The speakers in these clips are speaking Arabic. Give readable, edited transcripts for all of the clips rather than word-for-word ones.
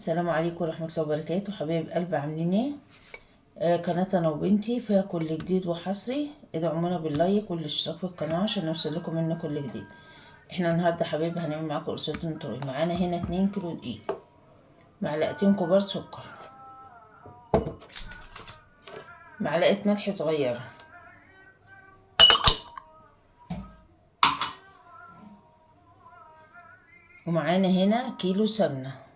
السلام عليكم ورحمة الله وبركاته. حبايب قلب عاملين ايه؟ قناة انا وبنتي فيها كل جديد وحصري. ادعمونا باللايك والاشتراك في القناة عشان نوصل لكم منه كل جديد. احنا النهاردة حبايب هنعمل معاكم قرصتين طرق. معانا هنا 2 كيلو دقيق، معلقتين كبار سكر، معلقة ملح صغيرة، ومعانا هنا كيلو سمنة.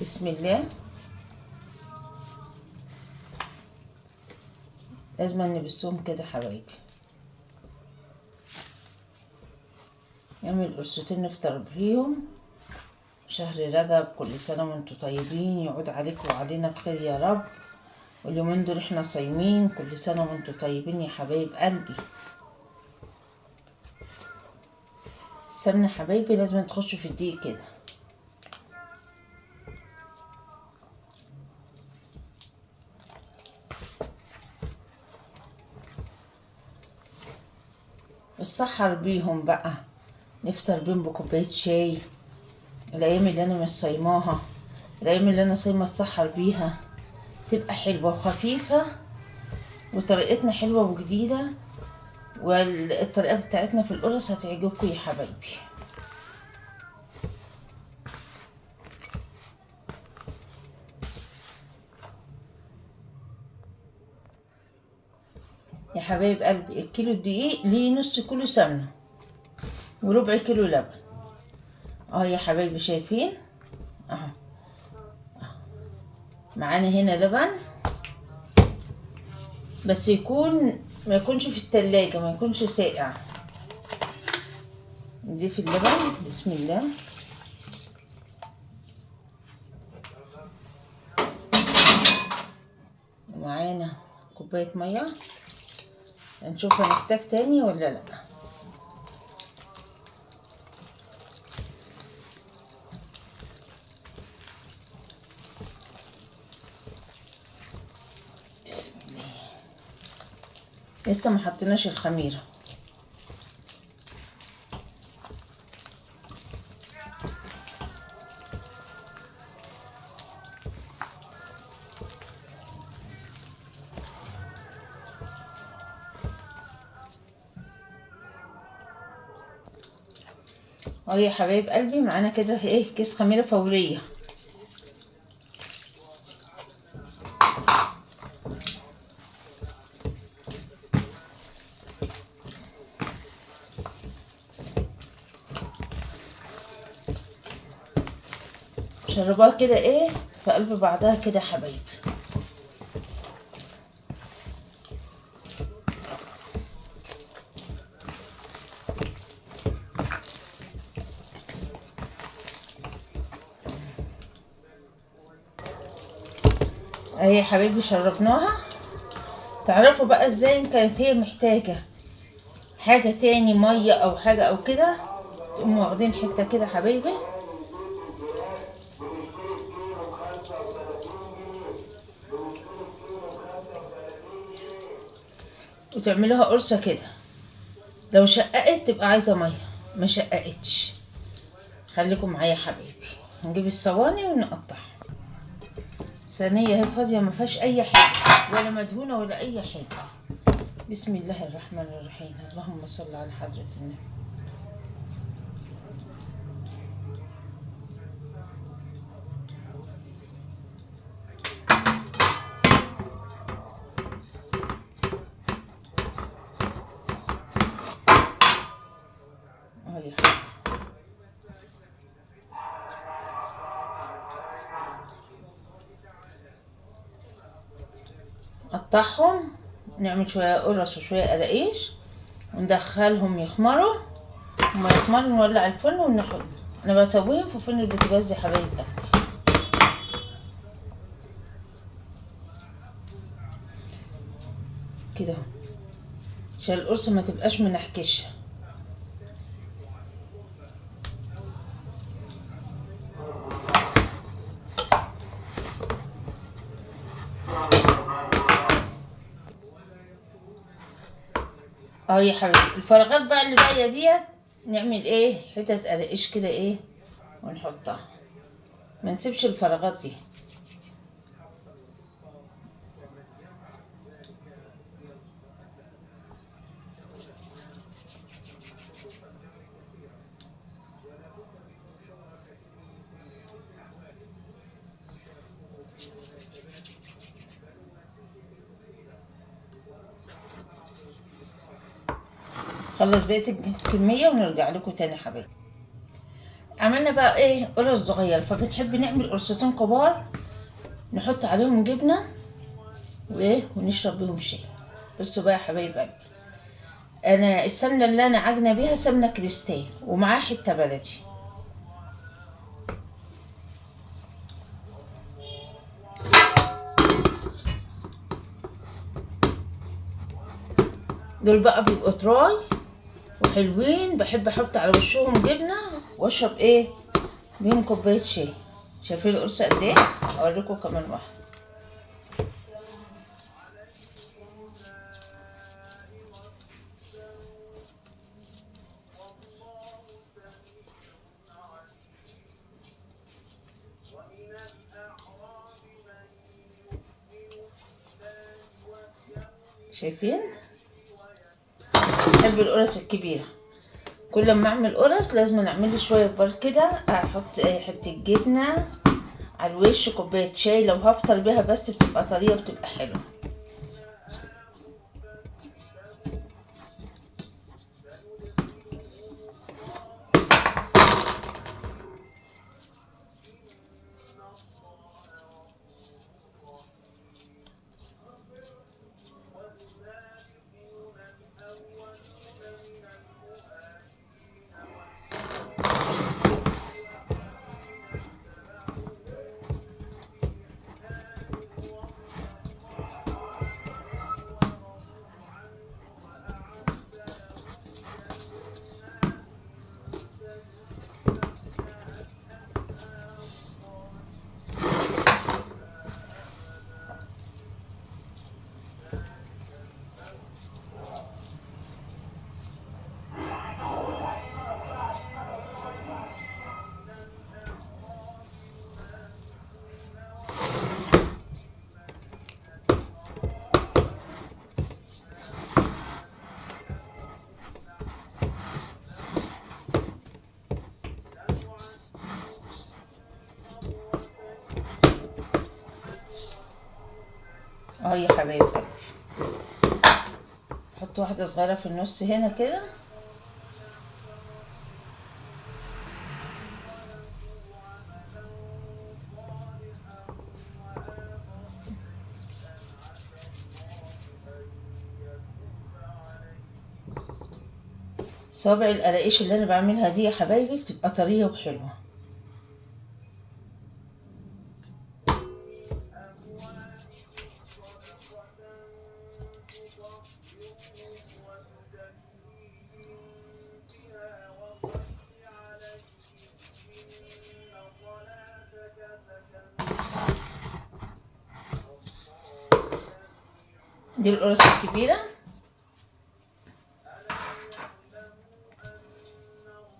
بسم الله. لازم نبسهم كده حبايبي، نعمل قرصتين نفطر بيهم شهر رجب. كل سنة وانتم طيبين، يعود عليكم وعلينا بخير يا رب. واليومين دول احنا صايمين، كل سنة وانتم طيبين يا حبايب قلبي. السمنة حبايبي لازم تخشوا في الدقيق كده. نسحر بيهم بقى، نفطر بيهم بكوباية شاي. الايام اللي انا مش صايماها، الايام اللي انا صايمة اسحر بيها تبقى حلوة وخفيفة، وطريقتنا حلوة وجديدة، والطريقة بتاعتنا في القرص هتعجبكم يا حبايبي. يا حبايب قلبي، الكيلو الدقيق ليه نص كيلو سمنة وربع كيلو لبن. يا حبايبي شايفين اهو. معانا هنا لبن، بس ما يكونش في التلاجة، ما يكونش ساقع. نضيف اللبن بسم الله. ومعانا كوباية مية، نشوف هنحتاج تاني ولا لا. بسم الله. لسه ما حطيناش الخميرة. يا حبايب قلبي، معانا كده ايه كيس خميرة فورية. شربوها كده ايه في قلب بعضها كده يا حبايبي. اهي يا حبايبي شربناها. تعرفوا بقى ازاي ان كانت هي محتاجة حاجة تاني، مية او حاجة او كده، تقوموا واخدين حتة كده حبايبي وتعملوها قرصة كده. لو شققت تبقى عايزة مية، ما شققتش. خليكم معايا يا حبايبي. هنجيب الصواني ونقطعها. صينية اهي فاضية، ما فيهاش اي حاجة ولا مدهونة ولا اي حاجة. بسم الله الرحمن الرحيم. اللهم صل على حضرة النبي. اهي نقطعهم، نعمل شوية قرص وشوية قراقيش وندخلهم يخمروا. وما يخمروا نولع الفرن وناخدهم. انا بسويهم في فرن البوتاجاز يا حبايب قلبي كده اهو. عشان القرص ما تبقاش منحكشه. يا حبيبي، الفراغات بقى اللي باقيه ديت نعمل ايه؟ حتت قرقش كده ايه ونحطها، ما نسيبش الفراغات دي. خلص بقية الكمية ونرجع لكم تاني حبايبي. عملنا بقى ايه؟ قرص صغير، فبنحب نعمل قرصتين كبار نحط عليهم جبنة وايه ونشرب بيهم شاي. بصوا بقى يا حبايب قلبي، انا السمنة اللي انا عاجنة بيها سمنة كريستال ومعاها حتة بلدي. دول بقى بيبقوا تراي وحلوين، بحب احط على وشهم جبنة واشرب ايه بيهم كوباية شاي. شايفين القرص قد ايه؟ اوريكم كمان واحد. شايفين؟ بحب القرص الكبيرة. كل ما اعمل قرص لازم اعمل لي شويه كبار كده، احط حته جبنه على الوش، كوبايه شاي لو هفطر بيها بس بتبقى طريه وبتبقى حلوه. يا حبايب قلبي، احط واحده صغيره في النص هنا كده. صابع القراقيش اللي انا بعملها دي يا حبايبي بتبقى طريه وحلوه. دي القرص الكبيره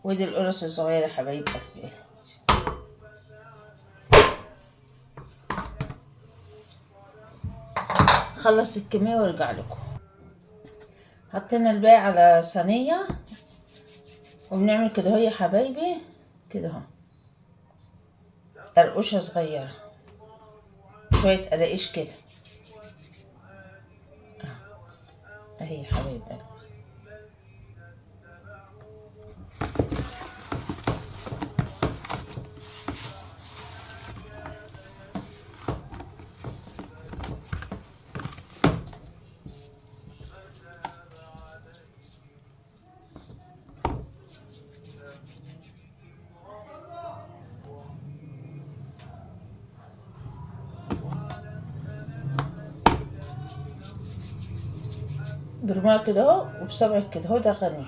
ودي القرص الصغيره يا حبايب قلبي. خلص الكميه وارجع لكم. حطينا الباقي على صينيه وبنعمل كده اهو يا حبايبي، كده اهو قرقوشه صغيره، شويه قراقيش كده اهي يا حبايب قلبي. برماها كده اهو وبصبعك كده اهو، ده غني.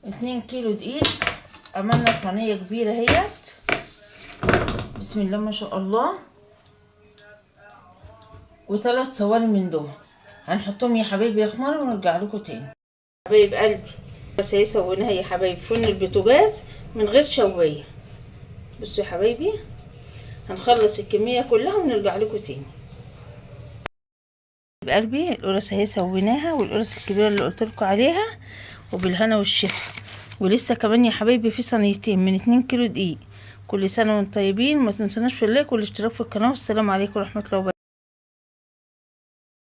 2 كيلو دقيق. عملنا صينية كبيرة اهيت، بسم الله ما شاء الله. و3 صواني من دول هنحطهم يا حبايبي يخمروا ونرجع لكم تاني. حبايب قلبي بس هي سويناها يا حبايبي فرن البوتاجاز من غير شوايه. بصوا يا حبايبي هنخلص الكميه كلها ونرجع لكم تاني. قلبي القرص اهي سويناها، والقرص الكبيره اللي قلت لكم عليها، وبالهنا والشفا. ولسه كمان يا حبايبي في صينيتين من 2 كيلو دقيق. كل سنه وانتم طيبين، ما تنسوناش في اللايك والاشتراك في القناه، والسلام عليكم ورحمه الله وبركاته.